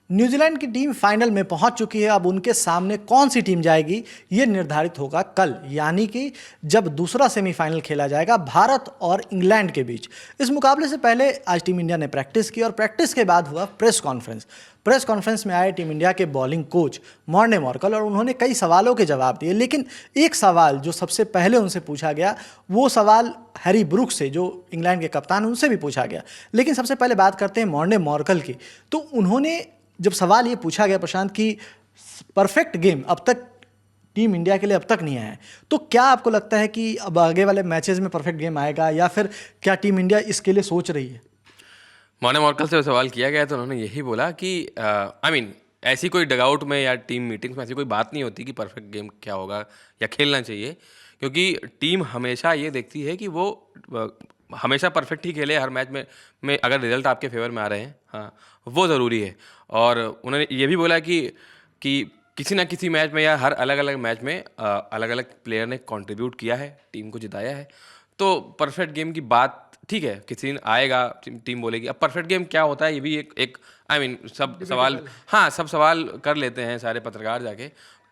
New Zealand की team final में पहुंच चुकी है। अब उनके सामने कौन सी टीम जाएगी ये निर्धारित होगा कल, यानी कि जब दूसरा सेमीफाइनल खेला जाएगा भारत और इंग्लैंड के बीच। इस मुकाबले से पहले आज टीम इंडिया ने प्रैक्टिस की और प्रैक्टिस के बाद हुआ प्रेस कॉन्फ्रेंस में आए टीम इंडिया के बॉलिंग कोच मॉर्ने मॉर्कल और उन्होंने कई सवालों के जवाब दिए। लेकिन एक सवाल जो सबसे पहले उनसे पूछा गया, वो सवाल हैरी ब्रूक्स से, जो इंग्लैंड के कप्तान हैं, उनसे भी पूछा गया। लेकिन सबसे पहले बात करते हैं मॉर्ने मॉर्कल की। तो उन्होंने जब सवाल ये पूछा गया प्रशांत की परफेक्ट गेम अब तक टीम इंडिया के लिए अब तक नहीं आया है, तो क्या आपको लगता है कि अब आगे वाले मैचेस में परफेक्ट गेम आएगा, या फिर क्या टीम इंडिया इसके लिए सोच रही है? मॉर्ने मॉर्कल से सवाल किया गया तो उन्होंने यही बोला कि ऐसी कोई डगआउट में या टीम मीटिंग्स में ऐसी कोई बात नहीं होती कि परफेक्ट गेम क्या होगा या खेलना चाहिए, क्योंकि टीम हमेशा ये देखती है कि वो हमेशा परफेक्ट ही खेले हर मैच में अगर रिजल्ट आपके फेवर में आ रहे हैं, हाँ, वो ज़रूरी है। और उन्होंने ये भी बोला कि किसी ना किसी मैच में या हर अलग अलग मैच में अलग अलग प्लेयर ने कंट्रीब्यूट किया है, टीम को जिताया है। तो परफेक्ट गेम की बात ठीक है, किसी दिन आएगा, टीम बोलेगी। अब परफेक्ट गेम क्या होता है ये भी एक सब सवाल, हाँ, सब सवाल कर लेते हैं सारे पत्रकार जाके।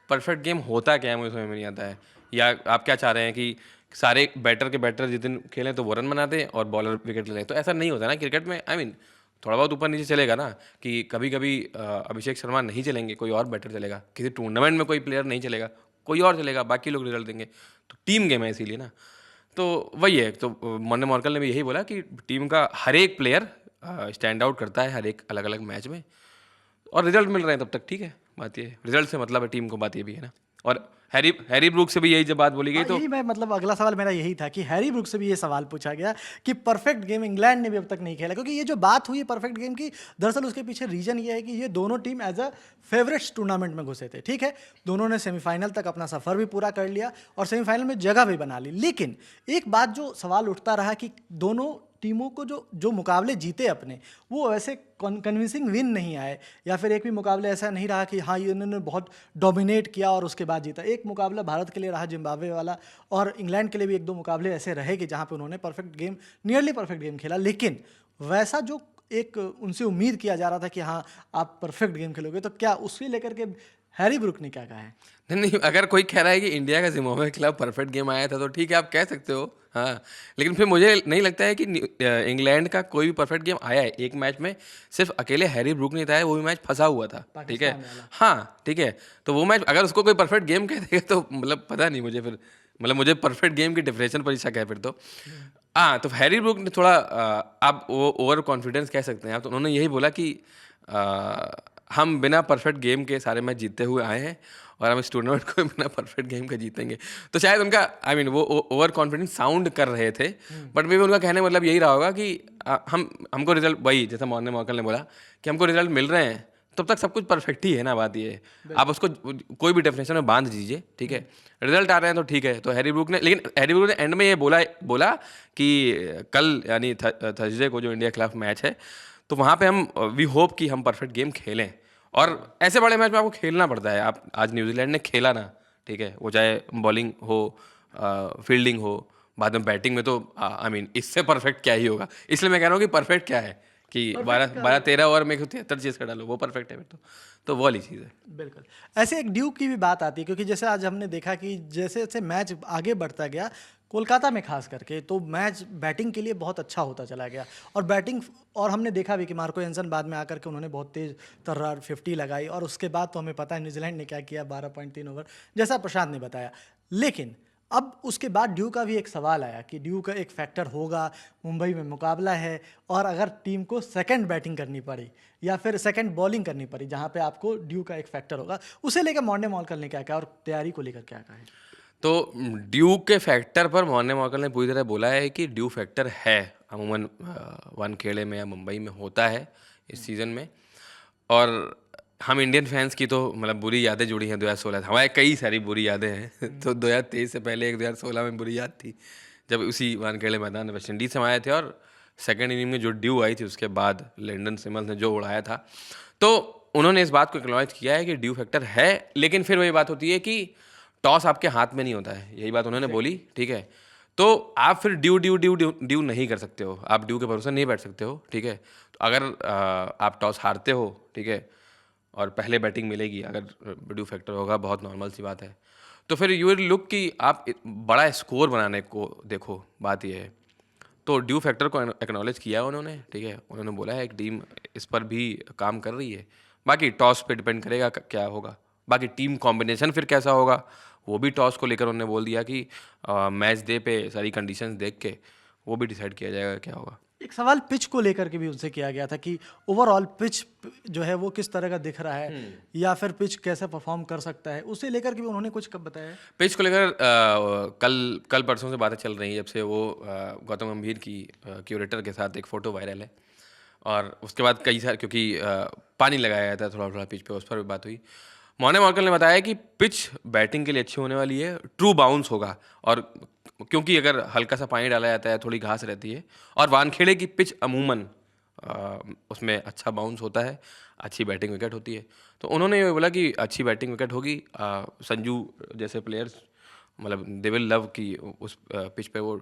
परफेक्ट गेम होता क्या है मुझे समझ में नहीं आता है। या आप क्या चाह रहे हैं कि सारे बैटर के बैटर जिस दिन खेलें तो वो रन बनाते हैं और बॉलर विकेट ले लें? तो ऐसा नहीं होता ना क्रिकेट में। थोड़ा बहुत ऊपर नीचे चलेगा ना, कि कभी कभी अभिषेक शर्मा नहीं चलेंगे, कोई और बैटर चलेगा। किसी टूर्नामेंट में कोई प्लेयर नहीं चलेगा, कोई और चलेगा, बाकी लोग रिजल्ट देंगे। तो टीम गेम है इसीलिए ना। तो वही है। तो मॉर्ने मॉर्कल ने भी यही बोला कि टीम का हर एक प्लेयर स्टैंड आउट करता है हर एक अलग अलग मैच में, और रिजल्ट मिल रहे हैं तब तक ठीक है। बात ये रिजल्ट से मतलब है टीम को, बात ये भी है ना। और हैरी ब्रूक से भी यही जब बात बोली गई हाँ, तो यही मैं मतलब अगला सवाल मेरा यही था कि हैरी ब्रूक से भी ये सवाल पूछा गया कि परफेक्ट गेम इंग्लैंड ने भी अब तक नहीं खेला, क्योंकि ये जो बात हुई है परफेक्ट गेम की, दरअसल उसके पीछे रीजन ये है कि ये दोनों team as a favourites tournament में घुसे थे। ठीक है, दोनों ने सेमीफाइनल तक अपना सफर भी पूरा कर लिया और सेमीफाइनल में जगह भी बना ली। लेकिन एक बात जो सवाल उठता रहा कि दोनों टीमों को जो जो मुकाबले जीते अपने, वो वैसे कन्विंसिंग विन नहीं आए, या फिर एक भी मुकाबले ऐसा नहीं रहा कि हाँ ये इन्होंने बहुत डोमिनेट किया और उसके बाद जीता। एक मुकाबला भारत के लिए रहा जिम्बाब्वे वाला, और इंग्लैंड के लिए भी एक दो मुकाबले ऐसे रहे कि जहाँ पे उन्होंने perfect game, nearly perfect game खेला। लेकिन वैसा जो एक उनसे उम्मीद किया जा रहा था कि हाँ आप परफेक्ट गेम खेलोगे, तो क्या उससे लेकर के हैरी ब्रूक ने क्या कहा है? नहीं नहीं, अगर कोई कह रहा है कि इंडिया का जिम्बाब्वे के खिलाफ परफेक्ट गेम आया था तो ठीक है, आप कह सकते हो, हाँ। लेकिन फिर मुझे नहीं लगता है कि इंग्लैंड का कोई भी परफेक्ट गेम आया है एक मैच में। सिर्फ अकेले हैरी ब्रूक नहीं था, वो भी मैच फंसा हुआ था, ठीक है। पाकिस्तान वाला। हाँ ठीक है। तो वो मैच अगर उसको कोई परफेक्ट गेम कह देगा तो मतलब पता नहीं मुझे, फिर मतलब मुझे परफेक्ट गेम की डिफरेंशियल पर शक है फिर तो। हाँ, तो हैरी ब्रूक ने थोड़ा आप वो ओवर कॉन्फिडेंस कह सकते हैं आप। तो उन्होंने यही बोला कि हम बिना परफेक्ट गेम के सारे मैच जीतते हुए आए हैं और हम इस टूर्नामेंट को बिना परफेक्ट गेम के जीतेंगे। तो शायद उनका वो ओवर कॉन्फिडेंस साउंड कर रहे थे, बट मे भी उनका कहने मतलब यही रहा होगा कि हमको रिजल्ट, वही जैसा मॉर्ने मॉर्कल ने बोला कि हमको रिजल्ट मिल रहे हैं, तब तक सब कुछ परफेक्ट ही है ना। बात ये है, आप उसको कोई भी डेफिनेशन में बांध दीजिए, ठीक है। रिजल्ट आ रहे हैं तो ठीक है। तो हैरी ब्रूक ने, लेकिन हैरी ब्रूक ने एंड में ये बोला कि कल यानी थर्सडे को जो इंडिया के खिलाफ मैच है, तो वहाँ पे हम वी होप कि हम परफेक्ट गेम खेलें। और ऐसे बड़े मैच में आपको खेलना पड़ता है। आप आज न्यूजीलैंड ने खेला ना, ठीक है, वो चाहे बॉलिंग हो, फील्डिंग हो, बाद में बैटिंग में, तो इससे परफेक्ट क्या ही होगा। इसलिए मैं कह रहा हूँ कि परफेक्ट क्या है कि परफेक्ट 12-13 ओवर में 73 चीज़ का डालो, वो परफेक्ट है फिर तो वो वाली चीज़ है। बिल्कुल। ऐसे एक ड्यू की भी बात आती है, क्योंकि जैसे आज हमने देखा कि जैसे जैसे मैच आगे बढ़ता गया, कोलकाता में खास करके तो मैच बैटिंग के लिए बहुत अच्छा होता चला गया। और बैटिंग, और हमने देखा भी कि मार्को एंसन बाद में आकर के उन्होंने बहुत तेज तर्रार 50 लगाई, और उसके बाद तो हमें पता है न्यूजीलैंड ने क्या किया, 12.3 ओवर, जैसा प्रशांत ने बताया। लेकिन अब उसके बाद ड्यू का भी एक सवाल आया कि ड्यू का एक फैक्टर होगा, मुंबई में मुकाबला है, और अगर टीम को सेकंड बैटिंग करनी पड़ी या फिर सेकंड बॉलिंग करनी पड़ी, जहां पे आपको ड्यू का एक फैक्टर होगा, उसे लेकर मॉर्ने मॉर्कल ने क्या कहा और तैयारी को लेकर क्या कहा है? तो ड्यू के फैक्टर पर मॉर्ने मॉर्कल ने पूरी तरह बोला है कि ड्यू फैक्टर है, अमूमन वानखेड़े में या मुंबई में होता है इस सीज़न में। और हम इंडियन फैंस की तो मतलब बुरी यादें जुड़ी हैं 2016 हमारे कई सारी बुरी यादें हैं। तो 2023 से पहले एक 2016 में बुरी याद थी, जब उसी वानखेड़े मैदान में वेस्ट इंडीज से हम आए थे और सेकेंड इनिंग में जो ड्यू आई थी उसके बाद लैंडन सिमल्स ने जो उड़ाया था। तो उन्होंने इस बात को एक्नॉलेज किया है कि ड्यू फैक्टर है। लेकिन फिर वही बात होती है कि टॉस आपके हाथ में नहीं होता है, यही बात उन्होंने बोली, ठीक है। तो आप फिर due due due due due नहीं कर सकते हो, आप ड्यू के भरोसे नहीं बैठ सकते हो, ठीक है। तो अगर आप टॉस हारते हो, ठीक है, और पहले बैटिंग मिलेगी, अगर ड्यू फैक्टर होगा, बहुत नॉर्मल सी बात है। तो फिर यू विल लुक कि आप बड़ा स्कोर बनाने को देखो, बात यह है। तो ड्यू फैक्टर को एक्नॉलेज किया है उन्होंने, ठीक है, उन्होंने बोला है एक टीम इस पर भी काम कर रही है। बाकी टॉस पे डिपेंड करेगा क्या होगा, बाकी टीम कॉम्बिनेशन फिर कैसा होगा वो भी टॉस को लेकर उन्होंने बोल दिया कि मैच डे पे सारी कंडीशंस देख के वो भी डिसाइड किया जाएगा क्या होगा। एक सवाल पिच को लेकर के भी उनसे किया गया था कि ओवरऑल पिच जो है वो किस तरह का दिख रहा है, या फिर पिच कैसे परफॉर्म कर सकता है, उसे लेकर के भी उन्होंने कुछ कब बताया है? पिच को लेकर कल परसों से बातें चल रही हैं, जब से वो गौतम गंभीर की क्यूरेटर के साथ एक फ़ोटो वायरल है, और उसके बाद कई सारे, क्योंकि पानी लगाया गया था थोड़ा थोड़ा पिच पे, उस पर भी बात हुई। मॉर्ने मॉर्कल ने बताया कि पिच बैटिंग के लिए अच्छी होने वाली है, ट्रू बाउंस होगा, और क्योंकि अगर हल्का सा पानी डाला जाता है, थोड़ी घास रहती है, और वानखेड़े की पिच अमूमन उसमें अच्छा बाउंस होता है, अच्छी बैटिंग विकेट होती है। तो उन्होंने ये बोला कि अच्छी बैटिंग विकेट होगी, संजू जैसे प्लेयर्स मतलब दे विल लव कि उस पिच पे वो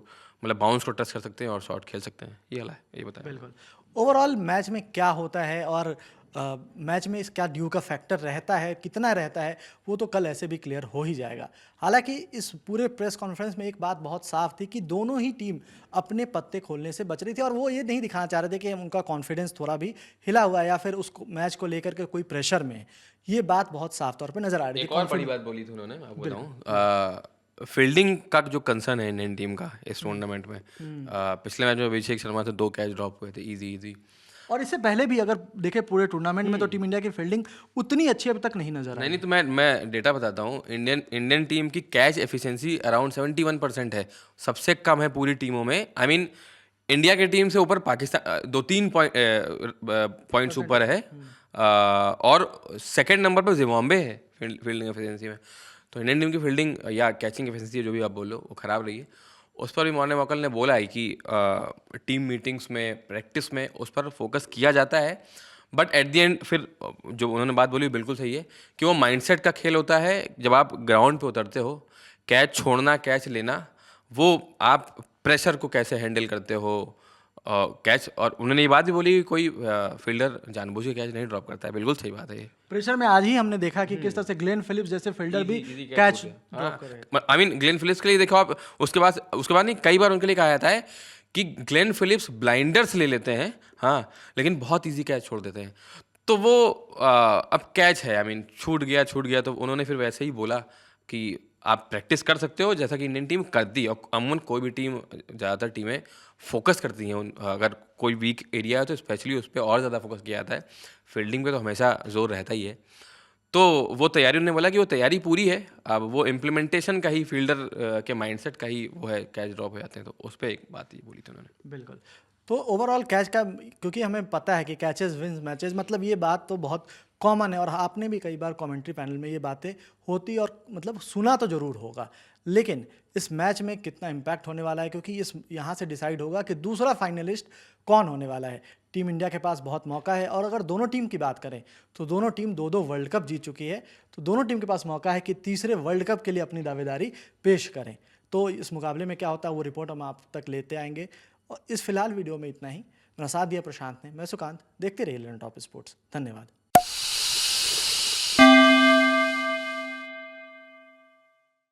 मतलब बाउंस को टच कर सकते हैं और शॉट खेल सकते हैं, ये वाला है, ये बताया। बिल्कुल। ओवरऑल मैच में क्या होता है, और मैच में इस क्या ड्यू का फैक्टर रहता है, कितना रहता है, वो तो कल ऐसे भी क्लियर हो ही जाएगा। हालांकि इस पूरे प्रेस कॉन्फ्रेंस में एक बात बहुत साफ थी कि दोनों ही टीम अपने पत्ते खोलने से बच रही थी, और वो ये नहीं दिखाना चाह रहे थे कि उनका कॉन्फिडेंस थोड़ा भी हिला हुआ है या फिर उस मैच को लेकर के कोई प्रेशर में है। ये बात बहुत साफ तौर पर नजर आ रही थी। एक और बड़ी बात बोली थी उन्होंने, मैं आपको बताऊं, फील्डिंग का जो कंसर्न है इंडियन टीम का इस टूर्नामेंट में, पिछले मैच में अभिषेक शर्मा से 2 कैच ड्रॉप हुए थे इजी इजी। और इससे पहले भी अगर देखें पूरे टूर्नामेंट में, तो टीम इंडिया की फील्डिंग उतनी अच्छी अभी तक नहीं नजर आई। नहीं तो मैं डेटा बताता हूँ। इंडियन टीम की कैच एफिशिएंसी अराउंड 71% है, सबसे कम है पूरी टीमों में। आई मीन इंडिया की टीम से ऊपर पाकिस्तान 2-3 पॉइंट्स ऊपर है, और सेकंड नंबर पर जिम्बाब्वे है फील्डिंग एफिशिएंसी में। तो इंडियन टीम की फील्डिंग या कैचिंग एफिशिएंसी जो भी आप बोलो वो ख़राब रही है। उस पर भी मॉर्ने मॉर्कल ने बोला है कि टीम मीटिंग्स में, प्रैक्टिस में उस पर फोकस किया जाता है, बट एट द एंड फिर जो उन्होंने बात बोली बिल्कुल सही है कि वो माइंडसेट का खेल होता है। जब आप ग्राउंड पे उतरते हो, कैच छोड़ना, कैच लेना, वो आप प्रेशर को कैसे हैंडल करते हो, कैच। और उन्होंने ये बात भी बोली कि कोई फील्डर जानबूझ के कैच नहीं ड्रॉप करता है, बिल्कुल सही बात है ये। प्रेशर में आज ही हमने देखा कि किस तरह से ग्लेन फिलिप्स जैसे फील्डर भी कैच ड्रॉप कर रहे हैं। आई मीन ग्लेन फिलिप्स के लिए देखो आप, उसके बाद नहीं, कई बार उनके लिए कहा जाता है कि ग्लेन फिलिप्स ब्लाइंडर्स ले लेते हैं, हाँ, लेकिन बहुत इजी कैच छोड़ देते हैं। तो वो अब कैच है, आई मीन छूट गया, तो उन्होंने फिर वैसे ही बोला कि आप प्रैक्टिस कर सकते हो, जैसा कि इंडियन टीम करती है। और अमूमन कोई भी टीम, ज़्यादातर टीमें फोकस करती हैं अगर कोई वीक एरिया है तो स्पेशली उस पर और ज़्यादा फोकस किया जाता है। फील्डिंग पे तो हमेशा जोर रहता ही है। तो वो तैयारी, उन्होंने बोला कि वो तैयारी पूरी है, अब वो इम्प्लीमेंटेशन का ही, फील्डर के माइंडसेट का ही वो है, कैच ड्रॉप हो जाते हैं। तो उस पर एक बात ये बोली थी उन्होंने। बिल्कुल। तो ओवरऑल कैच का, क्योंकि हमें पता है कि कैचेस विंस मैचेस, मतलब ये बात तो बहुत कॉमन है, और आपने भी कई बार कमेंट्री पैनल में ये बातें होती और मतलब सुना तो ज़रूर होगा, लेकिन इस मैच में कितना इम्पैक्ट होने वाला है, क्योंकि इस यहाँ से डिसाइड होगा कि दूसरा फाइनलिस्ट कौन होने वाला है। टीम इंडिया के पास बहुत मौका है, और अगर दोनों टीम की बात करें तो दोनों टीम 2-2 वर्ल्ड कप जीत चुकी है, तो दोनों टीम के पास मौका है कि तीसरे वर्ल्ड कप के लिए अपनी दावेदारी पेश करें। तो इस मुकाबले में क्या होता है वो रिपोर्ट हम आप तक लेते आएंगे। और इस फिलहाल वीडियो में इतना ही। मेरा साथ दिया प्रशांत ने, मैं सुकांत। देखते रहिए लर्न टॉप स्पोर्ट्स। धन्यवाद।